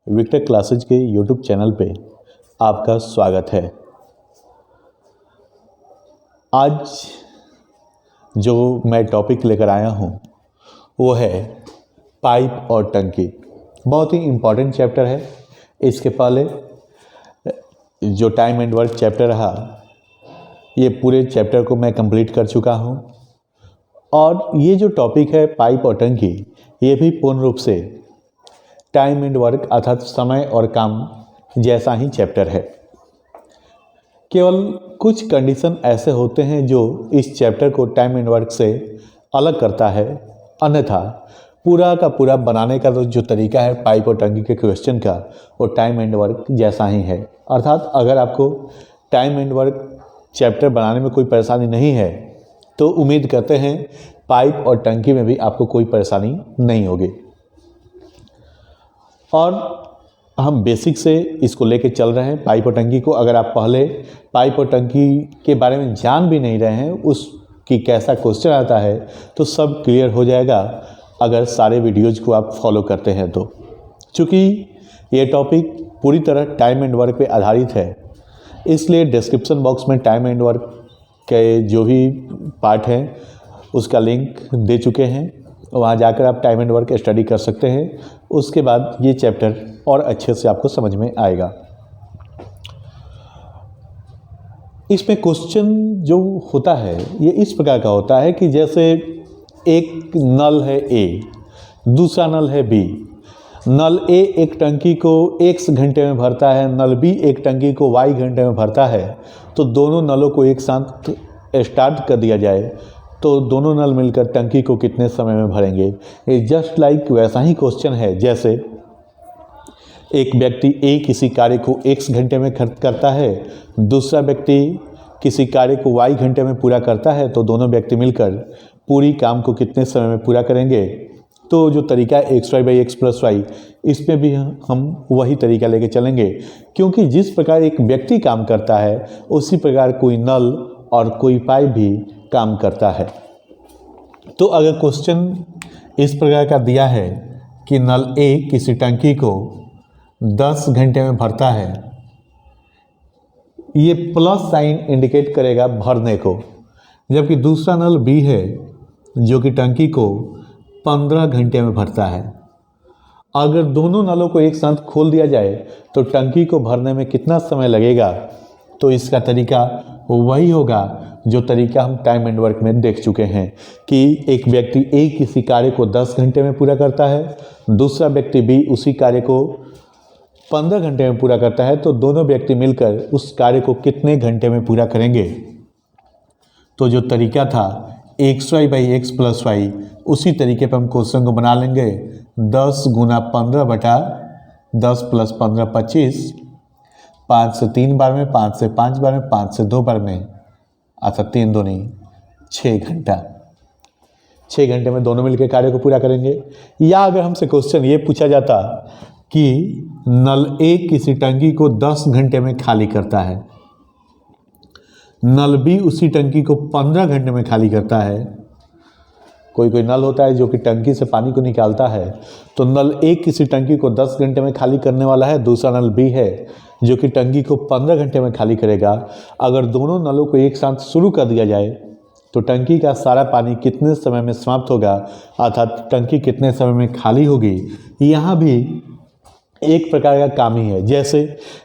Victor classes के YouTube channel पे आपका स्वागत है। आज जो मैं टॉपिक लेकर आया हूँ वो है पाइप और टंकी। बहुत ही इम्पॉर्टेंट चैप्टर है। इसके पहले जो टाइम एंड वर्क चैप्टर रहा, ये पूरे चैप्टर को मैं कंप्लीट कर चुका हूँ और ये जो टॉपिक है पाइप और टंकी, ये भी पूर्ण रूप से टाइम एंड वर्क अर्थात समय और काम जैसा ही चैप्टर है। केवल कुछ कंडीशन ऐसे होते हैं जो इस चैप्टर को टाइम एंड वर्क से अलग करता है, अन्यथा पूरा का पूरा बनाने का जो तरीका है पाइप और टंकी के क्वेश्चन का, वो टाइम एंड वर्क जैसा ही है। अर्थात अगर आपको टाइम एंड वर्क चैप्टर बनाने में कोई परेशानी नहीं है तो उम्मीद करते हैं पाइप और टंकी में भी आपको कोई परेशानी नहीं होगी। और हम बेसिक से इसको लेके चल रहे हैं पाइप और टंकी को। अगर आप पहले पाइप और टंकी के बारे में जान भी नहीं रहे हैं, उसकी कैसा क्वेश्चन आता है, तो सब क्लियर हो जाएगा अगर सारे वीडियोज़ को आप फॉलो करते हैं तो। चूँकि ये टॉपिक पूरी तरह टाइम एंड वर्क पे आधारित है, इसलिए डिस्क्रिप्शन बॉक्स में टाइम एंड वर्क के जो भी पार्ट हैं उसका लिंक दे चुके हैं, वहाँ जाकर आप टाइम एंड वर्क स्टडी कर सकते हैं। उसके बाद ये चैप्टर और अच्छे से आपको समझ में आएगा। इसमें क्वेश्चन जो होता है ये इस प्रकार का होता है कि जैसे एक नल है ए, दूसरा नल है बी। नल ए एक टंकी को x घंटे में भरता है, नल बी एक टंकी को y घंटे में भरता है। तो दोनों नलों को एक साथ स्टार्ट कर दिया जाए तो दोनों नल मिलकर टंकी को कितने समय में भरेंगे। ये जस्ट लाइक वैसा ही क्वेश्चन है जैसे एक व्यक्ति ए किसी कार्य को x घंटे में करता है, दूसरा व्यक्ति किसी कार्य को y घंटे में पूरा करता है, तो दोनों व्यक्ति मिलकर पूरी काम को कितने समय में पूरा करेंगे। तो जो तरीका है xy/x + y, इसमें भी हम वही तरीका लेके चलेंगे, क्योंकि जिस प्रकार एक व्यक्ति काम करता है उसी प्रकार कोई नल और कोई पाइप भी काम करता है। तो अगर क्वेश्चन इस प्रकार का दिया है कि नल ए किसी टंकी को 10 घंटे में भरता है, ये प्लस साइन इंडिकेट करेगा भरने को, जबकि दूसरा नल बी है जो कि टंकी को 15 घंटे में भरता है। अगर दोनों नलों को एक साथ खोल दिया जाए तो टंकी को भरने में कितना समय लगेगा। तो इसका तरीका वही होगा जो तरीका हम टाइम एंड वर्क में देख चुके हैं कि एक व्यक्ति ए किसी कार्य को 10 घंटे में पूरा करता है, दूसरा व्यक्ति बी उसी कार्य को 15 घंटे में पूरा करता है। तो दोनों व्यक्ति मिलकर उस कार्य को कितने घंटे में पूरा करेंगे। तो जो तरीका था xy/x + y, उसी तरीके पर हम क्वेश्चन को बना लेंगे। 10 × 15 बटा 10 + 15 25, 5 से 3 बार में, 5 से 5 बार में, 5 से 2 बार में, अर्थात 3 दूनी 6 घंटा। 6 घंटे में दोनों मिलकर कार्य को पूरा करेंगे। या अगर हमसे क्वेश्चन ये पूछा जाता कि नल ए किसी टंकी को 10 घंटे में खाली करता है, नल बी उसी टंकी को 15 घंटे में खाली करता है। कोई कोई नल होता है जो कि टंकी से पानी को निकालता है, तो नल ए किसी टंकी को 10 घंटे में खाली करने वाला है, दूसरा नल बी है जो कि टंकी को 15 घंटे में खाली करेगा। अगर दोनों नलों को एक साथ शुरू कर दिया जाए तो टंकी का सारा पानी कितने समय में समाप्त होगा, अर्थात टंकी कितने समय में खाली होगी। यहाँ भी एक प्रकार का काम ही है। जैसे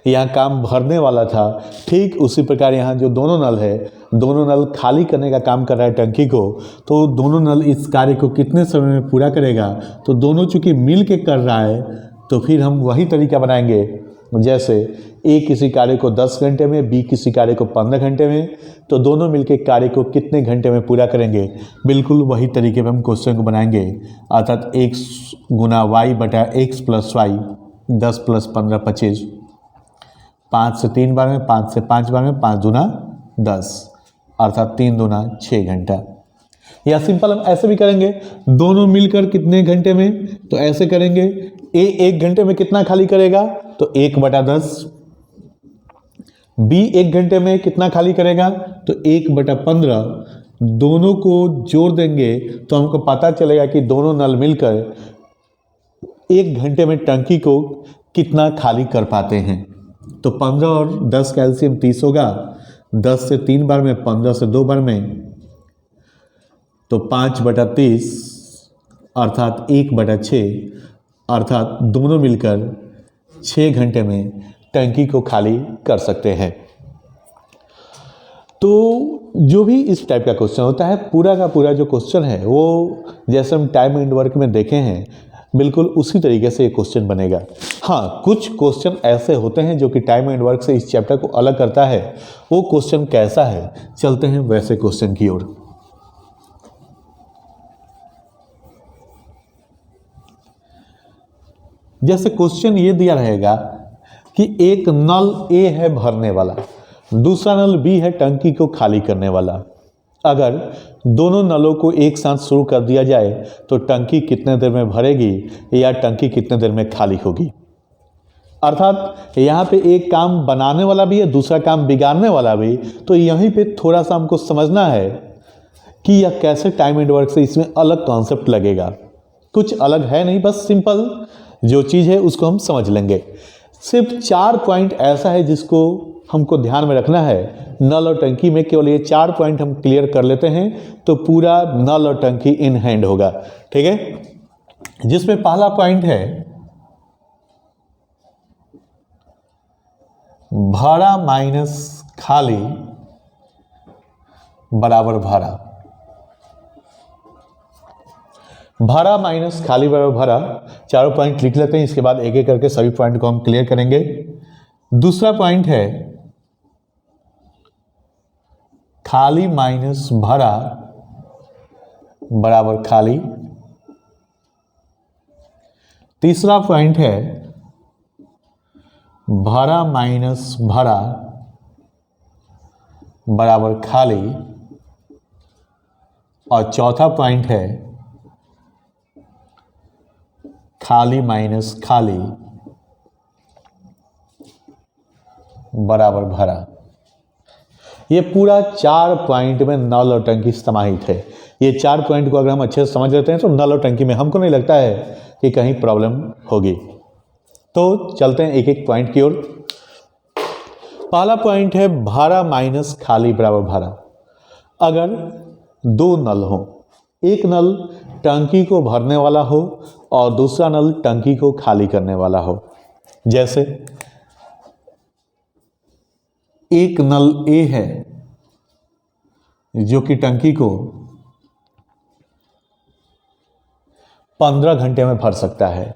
यहाँ काम भरने वाला था, ठीक उसी प्रकार यहाँ जो दोनों नल है, दोनों नल खाली करने का काम कर रहा है टंकी को, तो दोनों नल इस कार्य को कितने समय में पूरा करेगा। तो दोनों चूँकि मिल के कर रहा है तो फिर हम वही तरीका बनाएंगे जैसे ए किसी कार्य को 10 घंटे में, बी किसी कार्य को 15 घंटे में, तो दोनों मिलके कार्य को कितने घंटे में पूरा करेंगे। बिल्कुल वही तरीके पे हम क्वेश्चन को बनाएंगे, अर्थात x × y/x + y, 10 + 15 25, 5 से 3 बार में, 5 से 5 बार में, 5 दूना 10, अर्थात 3 दूना 6 घंटा। या सिंपल हम ऐसे भी करेंगे, दोनों मिलकर कितने घंटे में, तो ऐसे करेंगे ए 1 घंटे में कितना खाली करेगा, तो 1/10। बी 1 घंटे में कितना खाली करेगा, तो 1/15। दोनों को जोड़ देंगे तो हमको पता चलेगा कि दोनों नल मिलकर 1 घंटे में टंकी को कितना खाली कर पाते हैं। तो 15 और 10 का एलसीएम 30 होगा। 10 से 3 बार में, 15 से 2 बार में, तो 5/30 अर्थात 1/6 अर्थात दोनों मिलकर 6 घंटे में टंकी को खाली कर सकते हैं। तो जो भी इस टाइप का क्वेश्चन होता है, पूरा का पूरा जो क्वेश्चन है वो जैसे हम टाइम एंड वर्क में देखे हैं, बिल्कुल उसी तरीके से ये क्वेश्चन बनेगा। हाँ, कुछ क्वेश्चन ऐसे होते हैं जो कि टाइम एंड वर्क से इस चैप्टर को अलग करता है। वो क्वेश्चन कैसा है, चलते हैं वैसे क्वेश्चन की ओर। जैसे क्वेश्चन ये दिया रहेगा कि एक नल ए है भरने वाला, दूसरा नल बी है टंकी को खाली करने वाला। अगर दोनों नलों को एक साथ शुरू कर दिया जाए तो टंकी कितने देर में भरेगी या टंकी कितने देर में खाली होगी। अर्थात यहाँ पे एक काम बनाने वाला भी है, दूसरा काम बिगाड़ने वाला भी। तो यहीं पे थोड़ा सा हमको समझना है कि यह कैसे टाइम एंड वर्क से इसमें अलग कॉन्सेप्ट लगेगा। कुछ अलग है नहीं, बस सिंपल जो चीज़ है उसको हम समझ लेंगे। सिर्फ 4 पॉइंट ऐसा है जिसको हमको ध्यान में रखना है। नल और टंकी में केवल ये 4 पॉइंट हम क्लियर कर लेते हैं तो पूरा नल और टंकी इन हैंड होगा। ठीक है, जिसमें पहला पॉइंट है भरा माइनस खाली बराबर भरा। भरा माइनस खाली बराबर भरा, चारों पॉइंट लिख लेते हैं। इसके बाद एक एक करके सभी पॉइंट को हम क्लियर करेंगे। दूसरा पॉइंट है खाली माइनस भरा बराबर खाली। तीसरा पॉइंट है भरा माइनस भरा बराबर खाली। और चौथा पॉइंट है खाली माइनस खाली बराबर भरा। ये पूरा 4 पॉइंट में नल और टंकी समाहित है। ये 4 पॉइंट को अगर हम अच्छे से समझ लेते हैं तो नल और टंकी में हमको नहीं लगता है कि कहीं प्रॉब्लम होगी। तो चलते हैं एक एक पॉइंट की ओर। पहला पॉइंट है भरा माइनस खाली बराबर भरा। अगर 2 नल हो, एक नल टंकी को भरने वाला हो और दूसरा नल टंकी को खाली करने वाला हो। जैसे एक नल ए है जो कि टंकी को 15 घंटे में भर सकता है।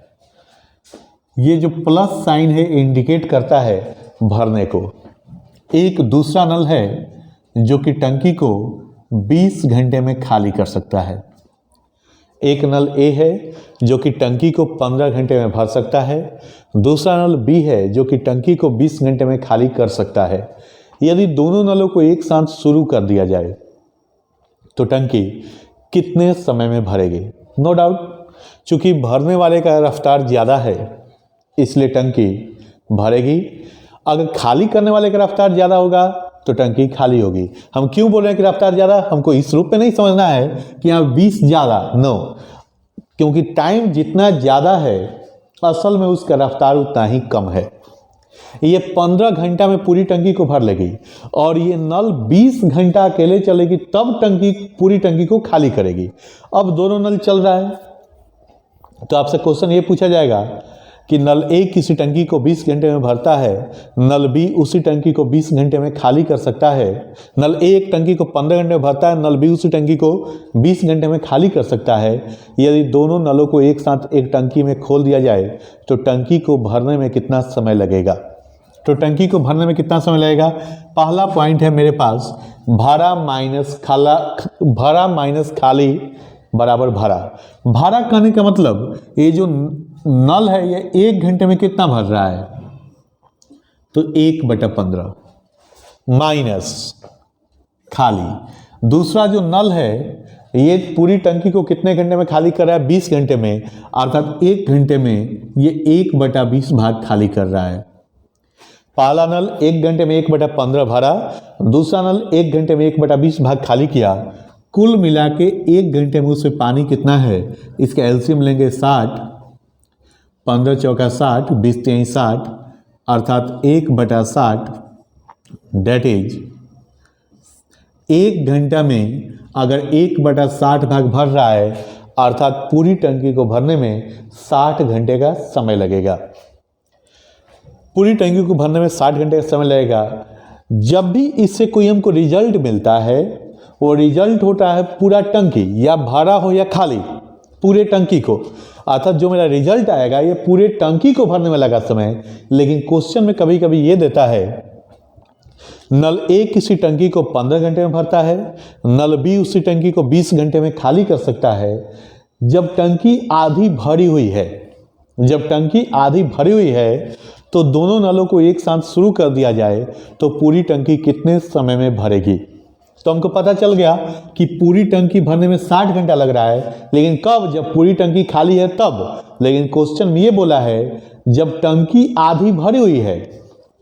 ये जो प्लस साइन है इंडिकेट करता है भरने को। एक दूसरा नल है जो कि टंकी को 20 घंटे में खाली कर सकता है। एक नल ए है जो कि टंकी को 15 घंटे में भर सकता है। दूसरा नल बी है जो कि टंकी को 20 घंटे में खाली कर सकता है। यदि दोनों नलों को एक साथ शुरू कर दिया जाए तो टंकी कितने समय में भरेगी। नो डाउट, चूंकि भरने वाले का रफ्तार ज़्यादा है इसलिए टंकी भरेगी। अगर खाली करने वाले का रफ्तार ज़्यादा होगा तो टंकी खाली होगी। हम क्यों बोल रहे हैं कि रफ्तार ज़्यादा? हमको इस रूप में नहीं समझना है कि यहाँ 20 ज़्यादा, नो, क्योंकि टाइम जितना ज़्यादा है असल में उसका रफ्तार उतना ही कम है। ये 15 घंटा में पूरी टंकी को भर लेगी और ये नल 20 घंटा अकेले चलेगी तब टंकी पूरी टंकी को खाली करेगी। अब दोनों नल चल रहा है तो आपसे क्वेश्चन ये पूछा जाएगा कि नल ए किसी टंकी को 20 घंटे में भरता है, नल बी उसी टंकी को 20 घंटे में खाली कर सकता है। नल ए एक टंकी को 15 घंटे में भरता है, नल बी उसी टंकी को 20 घंटे में खाली कर सकता है। यदि दोनों नलों को एक साथ एक टंकी में खोल दिया जाए तो टंकी को भरने में कितना समय लगेगा? तो टंकी को भरने में कितना समय लगेगा? पहला पॉइंट है मेरे पास भरा माइनस खाली बराबर भरा। भरा कहने का मतलब ये जो नल है ये 1 घंटे में कितना भर रहा है? तो 1/15 माइनस खाली। दूसरा जो नल है ये पूरी टंकी को कितने घंटे में खाली कर रहा है? 20 घंटे में, अर्थात 1 घंटे में ये 1/20 भाग खाली कर रहा है। पहला नल 1 घंटे में 1/15 भरा, दूसरा नल 1 घंटे में 1/20 भाग खाली किया। कुल मिला के 1 घंटे में उसमें पानी कितना है? इसका एलसीएम लेंगे 60, 15 चौका 60, 20 3 60, अर्थात 1/60, डेट इज 1 घंटा में अगर 1/60 भाग भर रहा है, अर्थात पूरी टंकी को भरने में 60 घंटे का समय लगेगा। पूरी टंकी को भरने में 60 घंटे का समय लगेगा। जब भी इससे कोई हमको रिजल्ट मिलता है, वो रिजल्ट होता है पूरा टंकी, या भरा हो या खाली, पूरे टंकी को, अर्थात जो मेरा रिजल्ट आएगा ये पूरे टंकी को भरने में लगा समय। लेकिन क्वेश्चन में कभी कभी ये देता है नल ए किसी टंकी को 15 घंटे में भरता है, नल बी उसी टंकी को 20 घंटे में खाली कर सकता है। जब टंकी आधी भरी हुई है, जब टंकी आधी भरी हुई है तो दोनों नलों को एक साथ शुरू कर दिया जाए तो पूरी टंकी कितने समय में भरेगी। तो हमको पता चल गया कि पूरी टंकी भरने में 60 घंटा लग रहा है, लेकिन कब? जब पूरी टंकी खाली है तब। लेकिन क्वेश्चन में ये बोला है जब टंकी आधी भरी हुई है,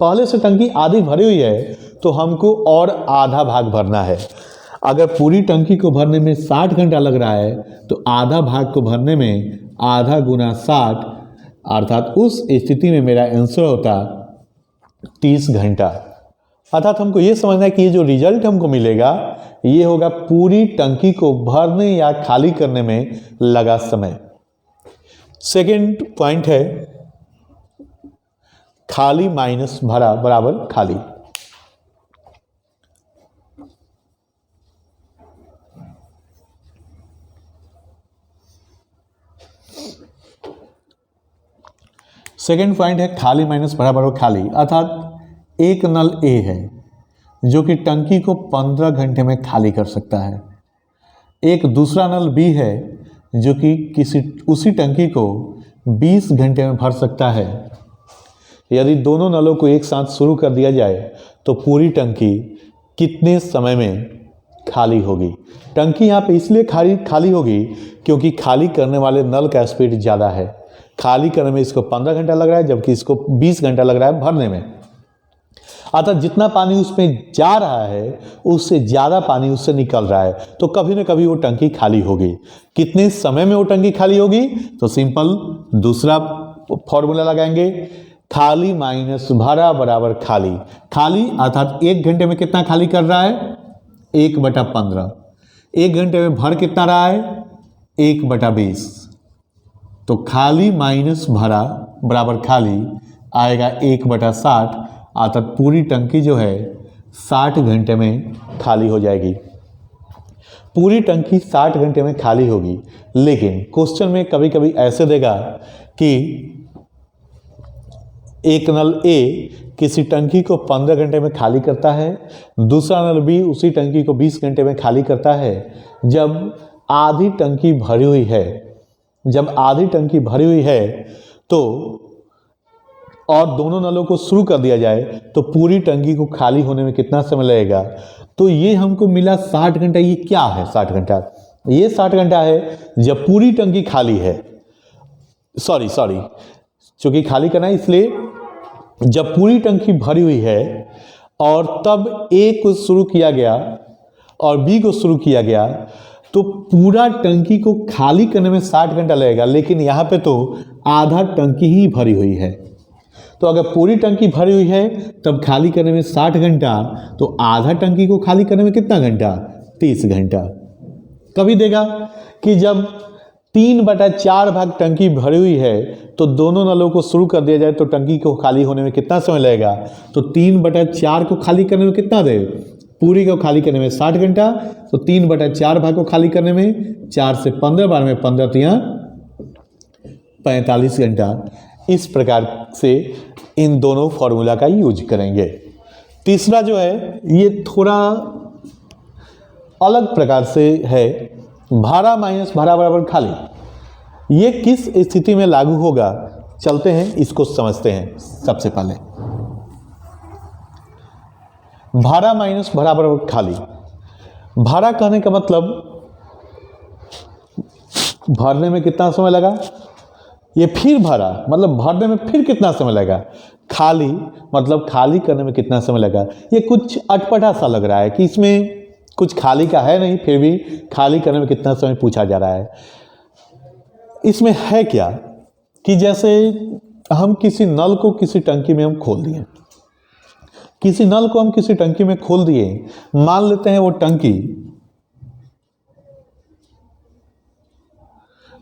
पहले से टंकी आधी भरी हुई है तो हमको और आधा भाग भरना है। अगर पूरी टंकी को भरने में 60 घंटा लग रहा है तो आधा भाग को भरने में आधा गुना 60, अर्थात उस स्थिति में मेरा आंसर होता 30 घंटा। अर्थात हमको ये समझना है कि ये जो रिजल्ट हमको मिलेगा ये होगा पूरी टंकी को भरने या खाली करने में लगा समय। सेकेंड पॉइंट है खाली माइनस भरा बराबर खाली। सेकेंड पॉइंट है खाली माइनस भरा बराबर खाली। अर्थात एक नल ए है जो कि टंकी को 15 घंटे में खाली कर सकता है, एक दूसरा नल बी है जो कि उसी टंकी को 20 घंटे में भर सकता है। यदि दोनों नलों को एक साथ शुरू कर दिया जाए तो पूरी टंकी कितने समय में खाली होगी। टंकी यहाँ पे इसलिए खाली होगी क्योंकि खाली करने वाले नल का स्पीड ज़्यादा है। खाली करने में इसको 15 घंटा लग रहा है जबकि इसको 20 घंटा लग रहा है भरने में। अर्थात जितना पानी उसमें जा रहा है उससे ज़्यादा पानी उससे निकल रहा है, तो कभी ना कभी वो टंकी खाली होगी। कितने समय में वो टंकी खाली होगी? तो सिंपल दूसरा फॉर्मूला लगाएंगे, खाली माइनस भरा बराबर खाली। खाली अर्थात 1 घंटे में कितना खाली कर रहा है? 1/15। 1 घंटे में भर कितना रहा है? 1/20। तो खाली माइनस भरा बराबर खाली आएगा 1/60, अर्थात पूरी टंकी जो है 60 घंटे में खाली हो जाएगी। पूरी टंकी 60 घंटे में खाली होगी। लेकिन क्वेश्चन में कभी कभी ऐसे देगा कि एक नल ए किसी टंकी को 15 घंटे में खाली करता है, दूसरा नल बी उसी टंकी को 20 घंटे में खाली करता है। जब आधी टंकी भरी हुई है, जब आधी टंकी भरी हुई है तो और दोनों नलों को शुरू कर दिया जाए तो पूरी टंकी को खाली होने में कितना समय लगेगा। तो ये हमको मिला 60 घंटा। ये क्या है 60 घंटा? ये 60 घंटा है जब पूरी टंकी खाली है। सॉरी चूंकि खाली करना है इसलिए जब पूरी टंकी भरी हुई है और तब ए को शुरू किया गया और बी को शुरू किया गया तो पूरा टंकी को खाली करने में 60 घंटा लगेगा। लेकिन यहाँ पे तो आधा टंकी ही भरी हुई है। तो अगर पूरी टंकी भरी हुई है तब खाली करने में 60 घंटा, तो आधा टंकी को खाली करने में कितना घंटा? 30 घंटा। कभी देगा कि जब 3/4 भाग टंकी भरी हुई है तो दोनों नलों को शुरू कर दिया जाए तो टंकी को खाली होने में कितना समय लगेगा? तो 3/4 को खाली करने में कितना दे? पूरी को खाली करने में 60 घंटा, तो 3/4 भाग को खाली करने में 4 से 15 बार में 15 तो यहाँ 45 घंटा। इस प्रकार से इन दोनों फॉर्मूला का यूज करेंगे। तीसरा जो है ये थोड़ा अलग प्रकार से है, भरा माइनस भरा बराबर खाली। ये किस स्थिति में लागू होगा? चलते हैं इसको समझते हैं। सबसे पहले भरा माइनस भरा बराबर खाली। भरा कहने का मतलब भरने में कितना समय लगा, ये फिर भरा मतलब भरने में फिर कितना समय लगा, खाली मतलब खाली करने में कितना समय लगा। ये कुछ अटपटा सा लग रहा है कि इसमें कुछ खाली का है नहीं, फिर भी खाली करने में कितना समय पूछा जा रहा है। इसमें है क्या कि जैसे हम किसी नल को किसी टंकी में हम खोल दिए, किसी नल को हम किसी टंकी में खोल दिए, मान लेते हैं वो टंकी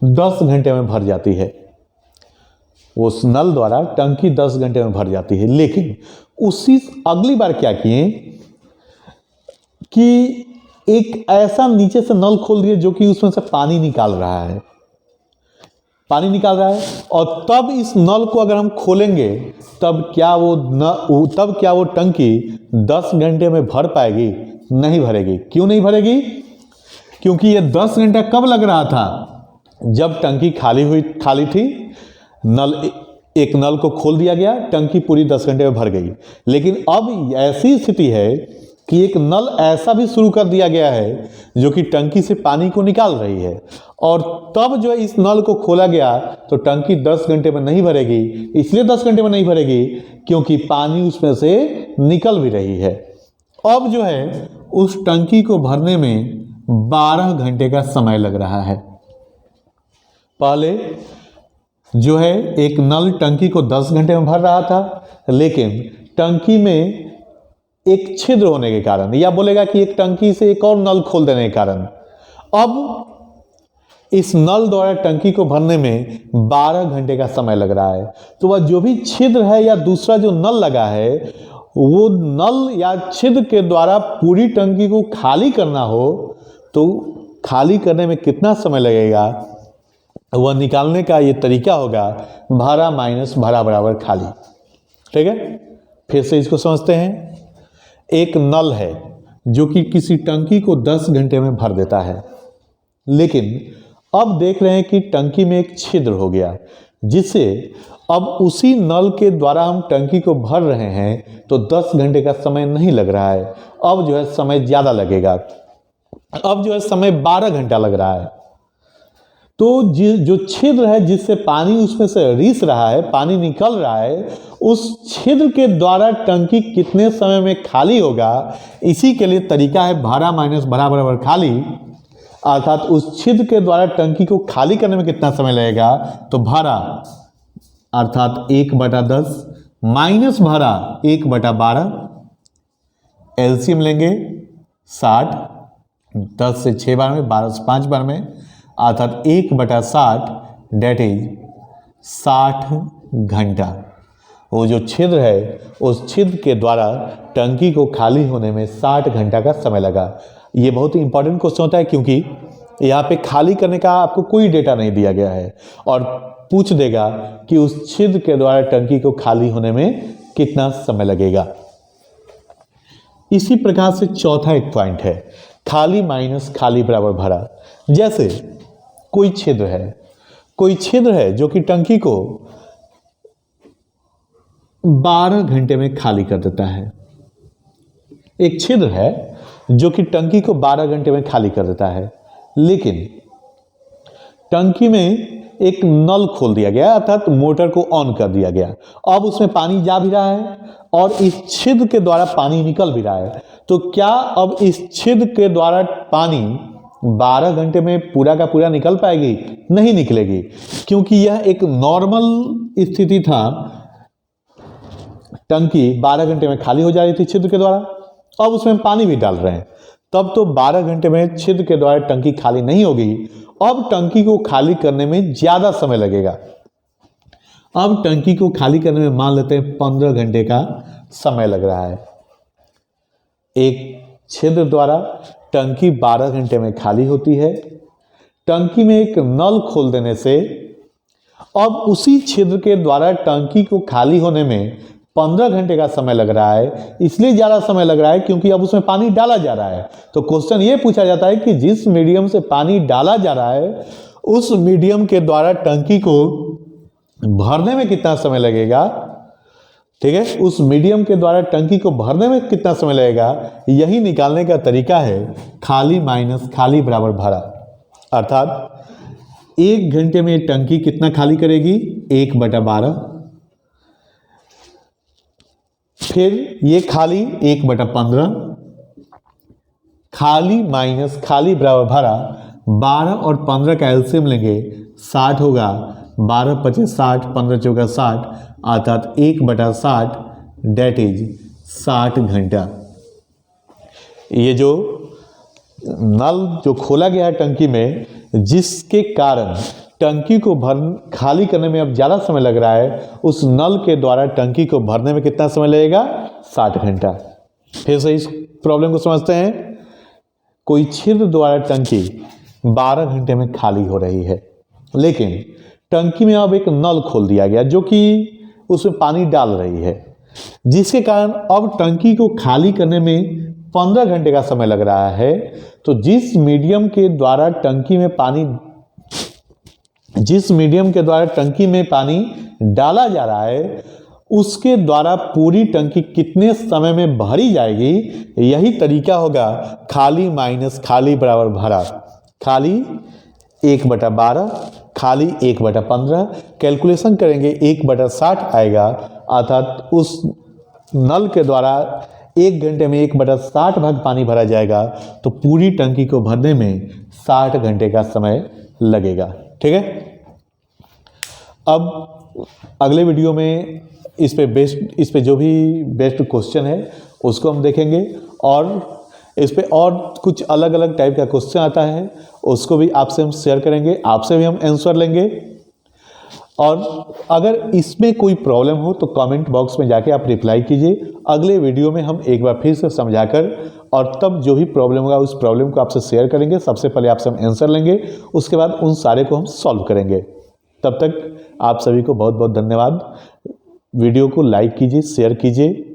10 घंटे में भर जाती है, उस नल द्वारा टंकी 10 घंटे में भर जाती है। लेकिन उसी अगली बार क्या किए कि एक ऐसा नीचे से नल खोल दिए जो कि उसमें से पानी निकाल रहा है, पानी निकाल रहा है, और तब इस नल को अगर हम खोलेंगे तब क्या वो टंकी 10 घंटे में भर पाएगी? नहीं भरेगी। क्यों नहीं भरेगी? क्योंकि ये 10 घंटा कब लग रहा था? जब टंकी खाली थी, एक नल को खोल दिया गया, टंकी पूरी 10 घंटे में भर गई। लेकिन अब ऐसी स्थिति है कि एक नल ऐसा भी शुरू कर दिया गया है जो कि टंकी से पानी को निकाल रही है, और तब जो इस नल को खोला गया तो टंकी 10 घंटे में नहीं भरेगी। इसलिए 10 घंटे में नहीं भरेगी क्योंकि पानी उसमें से निकल भी रही है। अब जो है उस टंकी को भरने में 12 घंटे का समय लग रहा है। पहले जो है एक नल टंकी को 10 घंटे में भर रहा था, लेकिन टंकी में एक छिद्र होने के कारण, या बोलेगा कि एक टंकी से एक और नल खोल देने के कारण, अब इस नल द्वारा टंकी को भरने में 12 घंटे का समय लग रहा है। तो वह जो भी छिद्र है या दूसरा जो नल लगा है, वो नल या छिद्र के द्वारा पूरी टंकी को खाली करना हो तो खाली करने में कितना समय लगेगा, वह निकालने का ये तरीका होगा भरा माइनस भरा बराबर खाली। ठीक है, फिर से इसको समझते हैं। एक नल है जो कि किसी टंकी को 10 घंटे में भर देता है, लेकिन अब देख रहे हैं कि टंकी में एक छिद्र हो गया, जिससे अब उसी नल के द्वारा हम टंकी को भर रहे हैं तो 10 घंटे का समय नहीं लग रहा है, अब जो है समय ज़्यादा लगेगा। अब जो है समय 12 घंटा लग रहा है। तो जो छिद्र है जिससे पानी उसमें से रिस रहा है, पानी निकल रहा है, उस छिद्र के द्वारा टंकी कितने समय में खाली होगा, इसी के लिए तरीका है भरा माइनस भरा बराबर खाली। अर्थात उस छिद्र के द्वारा टंकी को खाली करने में कितना समय लगेगा, तो भरा अर्थात 1/10 माइनस भरा 1/12, एलसीएम लेंगे 60, 10 से 6 बार में, 12 से 5 बार में, अर्थात 1/60 डेट इज 60 घंटा। वो जो छिद्र है उस छिद्र के द्वारा टंकी को खाली होने में 60 घंटा का समय लगा। ये बहुत ही इंपॉर्टेंट क्वेश्चन होता है क्योंकि यहाँ पे खाली करने का आपको कोई डेटा नहीं दिया गया है, और पूछ देगा कि उस छिद्र के द्वारा टंकी को खाली होने में कितना समय लगेगा। इसी प्रकार से चौथा एक पॉइंट है खाली माइनस खाली बराबर भरा। जैसे कोई छिद्र है जो कि टंकी को 12 घंटे में खाली कर देता है। एक छिद्र है जो कि टंकी को 12 घंटे में खाली कर देता है, लेकिन टंकी में एक नल खोल दिया गया, अर्थात मोटर को ऑन कर दिया गया। अब उसमें पानी जा भी रहा है और इस छिद्र के द्वारा पानी निकल भी रहा है। तो क्या अब इस छिद्र के द्वारा पानी 12 घंटे में पूरा का पूरा निकल पाएगी? नहीं निकलेगी, क्योंकि यह एक नॉर्मल स्थिति था। टंकी 12 घंटे में खाली हो जा रही थी छिद्र के द्वारा, अब उसमें पानी भी डाल रहे हैं, तब तो 12 घंटे में छिद्र के द्वारा टंकी खाली नहीं होगी। अब टंकी को खाली करने में ज्यादा समय लगेगा। अब टंकी को खाली करने में मान लेते हैं 15 घंटे का समय लग रहा है। एक छिद्र द्वारा टंकी 12 घंटे में खाली होती है। टंकी में एक नल खोल देने से अब उसी छिद्र के द्वारा टंकी को खाली होने में 15 घंटे का समय लग रहा है। इसलिए ज़्यादा समय लग रहा है क्योंकि अब उसमें पानी डाला जा रहा है। तो क्वेश्चन ये पूछा जाता है कि जिस मीडियम से पानी डाला जा रहा है उस मीडियम के द्वारा टंकी को भरने में कितना समय लगेगा। ठीक है, उस मीडियम के द्वारा टंकी को भरने में कितना समय लगेगा, यही निकालने का तरीका है खाली माइनस खाली बराबर भरा। अर्थात 1 घंटे में टंकी कितना खाली करेगी, 1/12, फिर ये खाली 1/15, खाली माइनस खाली बराबर भरा। 12 और 15 का एलसीएम लेंगे 60 होगा, 12 पचे 60, 15 चौका 60, अर्थात 1/60 डेट इज 60 घंटा। ये जो नल जो खोला गया है टंकी में, जिसके कारण टंकी को खाली करने में अब ज़्यादा समय लग रहा है, उस नल के द्वारा टंकी को भरने में कितना समय लगेगा? 60 घंटा। फिर से इस प्रॉब्लम को समझते हैं। कोई छिद्र द्वारा टंकी 12 घंटे में खाली हो रही है, लेकिन टंकी में अब एक नल खोल दिया गया जो कि उसमें पानी डाल रही है, जिसके कारण अब टंकी को खाली करने में 15 घंटे का समय लग रहा है। तो जिस मीडियम के द्वारा टंकी में पानी डाला जा रहा है, उसके द्वारा पूरी टंकी कितने समय में भरी जाएगी, यही तरीका होगा खाली माइनस खाली बराबर भरा। खाली 1/12, खाली 1/15, कैलकुलेशन करेंगे 1/60 आएगा, अर्थात उस नल के द्वारा 1 घंटे में 1/60 भाग पानी भरा जाएगा, तो पूरी टंकी को भरने में 60 घंटे का समय लगेगा। ठीक है, अब अगले वीडियो में इस पे जो भी बेस्ट क्वेश्चन है उसको हम देखेंगे, और इस पे और कुछ अलग अलग टाइप का क्वेश्चन आता है, उसको भी आपसे हम शेयर करेंगे, आपसे भी हम आंसर लेंगे। और अगर इसमें कोई प्रॉब्लम हो तो कमेंट बॉक्स में जाके आप रिप्लाई कीजिए। अगले वीडियो में हम एक बार फिर से समझाकर और तब जो भी प्रॉब्लम होगा उस प्रॉब्लम को आपसे शेयर करेंगे। सबसे पहले आपसे हम आंसर लेंगे, उसके बाद उन सारे को हम सॉल्व करेंगे। तब तक आप सभी को बहुत बहुत धन्यवाद। वीडियो को लाइक कीजिए, शेयर कीजिए।